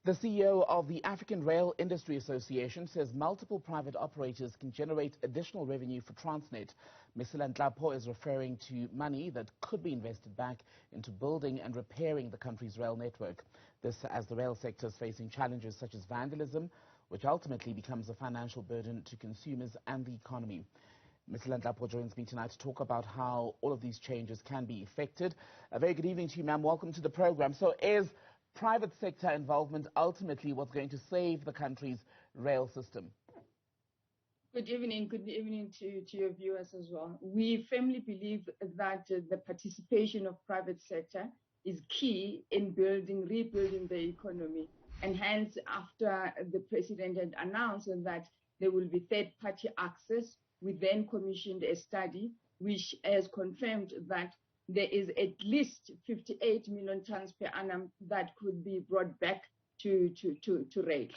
The CEO of the African Rail Industry Association says multiple private operators can generate additional revenue for Transnet. Mesela Nhlapo is referring to money that could be invested back into building and repairing the country's rail network. This as the rail sector is facing challenges such as vandalism, which ultimately becomes a financial burden to consumers and the economy. Mesela Nhlapo joins me tonight to talk about how all of these changes can be effected. A very good evening to you, ma'am. Welcome to the program. So is private sector involvement ultimately what's going to save the country's rail system? Good evening to your viewers as well. We firmly believe that the participation of private sector is key in rebuilding the economy. And hence, after the president had announced that there will be third-party access, we then commissioned a study which has confirmed that there is at least 58 million tons per annum that could be brought back to rail.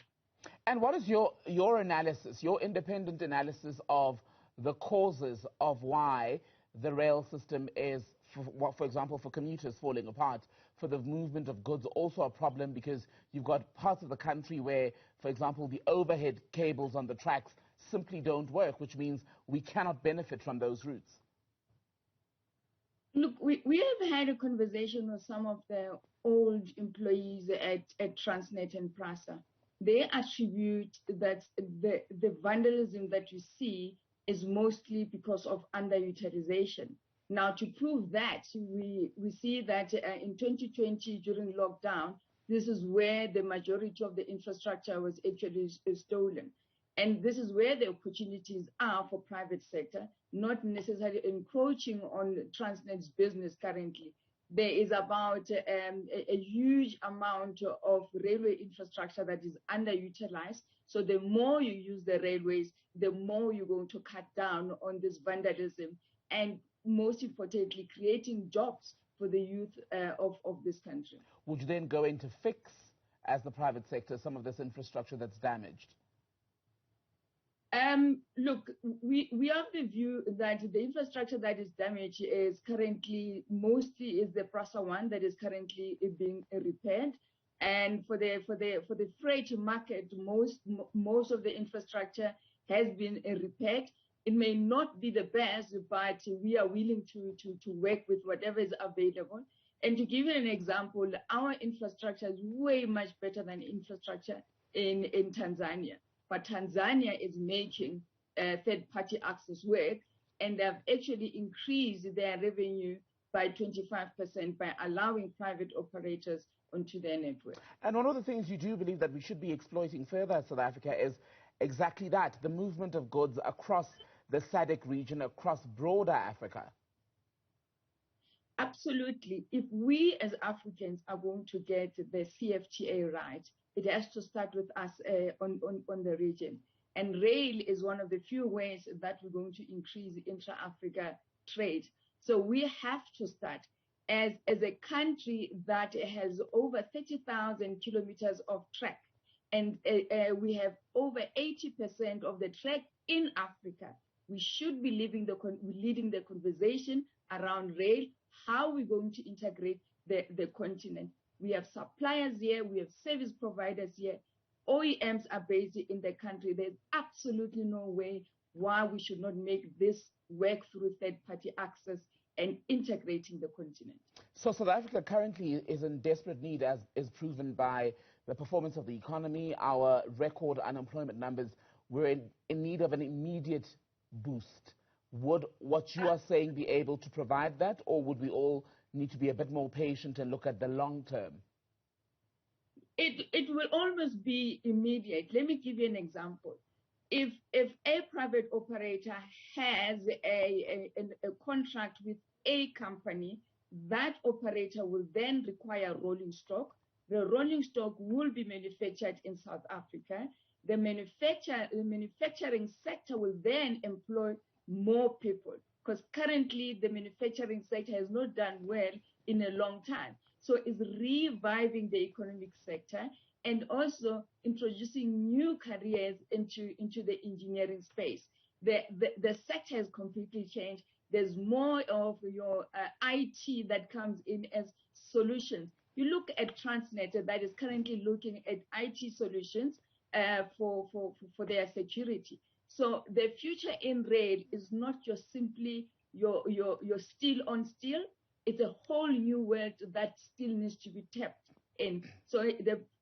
And what is your analysis, your independent analysis of the causes of why the rail system is, for example, for commuters falling apart, for the movement of goods also a problem, because you've got parts of the country where, for example, the overhead cables on the tracks simply don't work, which means we cannot benefit from those routes? Look, we have had a conversation with some of the old employees at Transnet and PRASA. They attribute that the vandalism that you see is mostly because of underutilization. Now, to prove that, we see that in 2020, during lockdown, this is where the majority of the infrastructure was actually stolen. And this is where the opportunities are for private sector, not necessarily encroaching on Transnet's business currently. There is about a huge amount of railway infrastructure that is underutilized. So the more you use the railways, the more you're going to cut down on this vandalism and, most importantly, creating jobs for the youth of this country. Would you then go in to fix, as the private sector, some of this infrastructure that's damaged? Look, we have the view that the infrastructure that is damaged is currently mostly is the PRASA one that is currently being repaired, and for the freight market, most of the infrastructure has been repaired. It may not be the best, but we are willing to work with whatever is available. And to give you an example, our infrastructure is way much better than infrastructure in Tanzania. But Tanzania is making third-party access work, and they have actually increased their revenue by 25% by allowing private operators onto their network. And one of the things you do believe that we should be exploiting further as South Africa is exactly that, the movement of goods across the SADC region, across broader Africa. Absolutely. If we as Africans are going to get the CFTA right, it has to start with us on the region. And rail is one of the few ways that we're going to increase intra-Africa trade. So we have to start. As a country that has over 30,000 kilometers of track, and we have over 80% of the track in Africa, we should be leading the conversation around rail, how we're going to integrate the continent. We have suppliers here, we have service providers here, OEMs are based in the country. There's absolutely no way why we should not make this work through third-party access and integrating the continent. So South Africa currently is in desperate need, as is proven by the performance of the economy, our record unemployment numbers. We're in need of an immediate boost. Would what you are saying be able to provide that, or would we all need to be a bit more patient and look at the long term? It will almost be immediate. Let me give you an example. If a private operator has a contract with a company, that operator will then require rolling stock. The rolling stock will be manufactured in South Africa. The manufacturing sector will then employ more people, because currently the manufacturing sector has not done well in a long time. So it's reviving the economic sector and also introducing new careers into the engineering space. The sector has completely changed. There's more of your IT that comes in as solutions. You look at Transnet that is currently looking at IT solutions for their security. So the future in rail is not just simply your steel on steel. It's a whole new world that still needs to be tapped in. So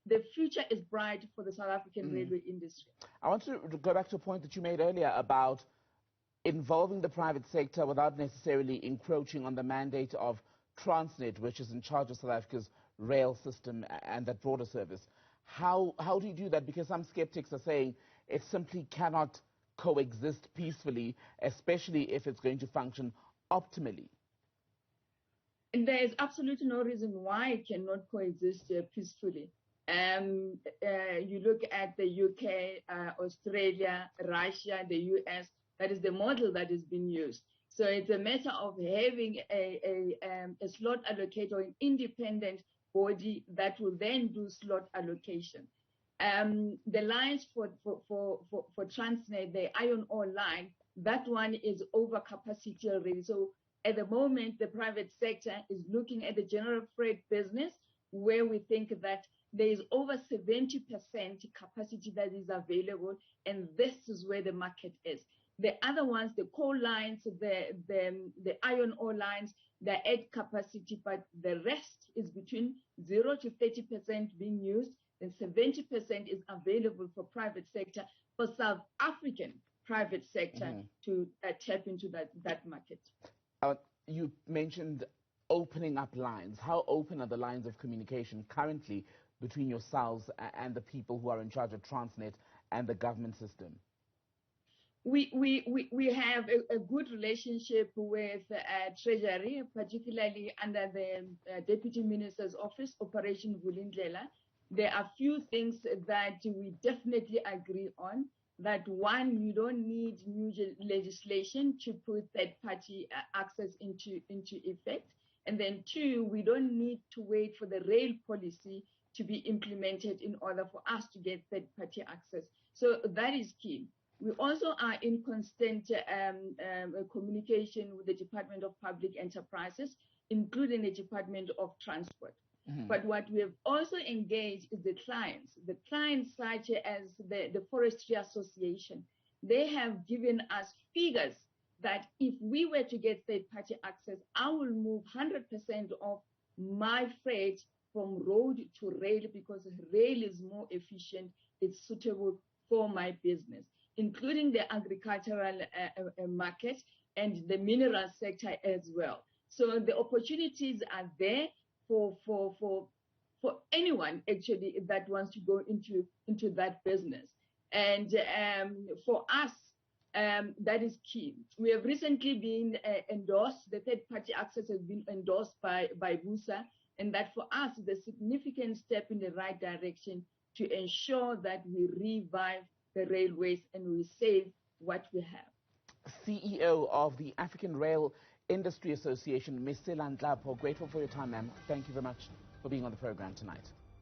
the future is bright for the South African railway industry. I want to go back to a point that you made earlier about involving the private sector without necessarily encroaching on the mandate of Transnet, which is in charge of South Africa's rail system and that broader service. How do you do that? Because some skeptics are saying it simply cannot coexist peacefully, especially if it's going to function optimally. And there is absolutely no reason why it cannot coexist peacefully. You look at the UK, Australia, Russia, the US, that is the model that is being used. So it's a matter of having a slot allocator, an independent body that will then do slot allocation. The lines for Transnet, the iron ore line, that one is over capacity already. So at the moment, the private sector is looking at the general freight business, where we think that there is over 70% capacity that is available, and this is where the market is. The other ones, the coal lines, the iron ore lines, they're at capacity, but the rest is between 0 to 30% being used, and 70% is available for private sector, for South African private sector to tap into that market. You mentioned opening up lines. How open are the lines of communication currently between yourselves and the people who are in charge of Transnet and the government system? We have a good relationship with Treasury, particularly under the Deputy Minister's Office, Operation Vulindlela. There are few things that we definitely agree on. That one, you don't need new legislation to put third-party access into effect. And then two, we don't need to wait for the rail policy to be implemented in order for us to get third-party access. So that is key. We also are in constant communication with the Department of Public Enterprises, including the Department of Transport. But what we have also engaged is the clients such as the Forestry Association. They have given us figures that if we were to get third-party access, I will move 100% of my freight from road to rail, because rail is more efficient, it's suitable for my business, including the agricultural market and the mineral sector as well. So the opportunities are there for anyone actually that wants to go into that business. And for us, that is key. We have recently been endorsed, the third-party access has been endorsed by BUSA, and that for us is a significant step in the right direction to ensure that we revive the railways and we save what we have. CEO of the African Rail Industry Association, Mesela Nhlapo, grateful for your time, ma'am. Thank you very much for being on the program tonight.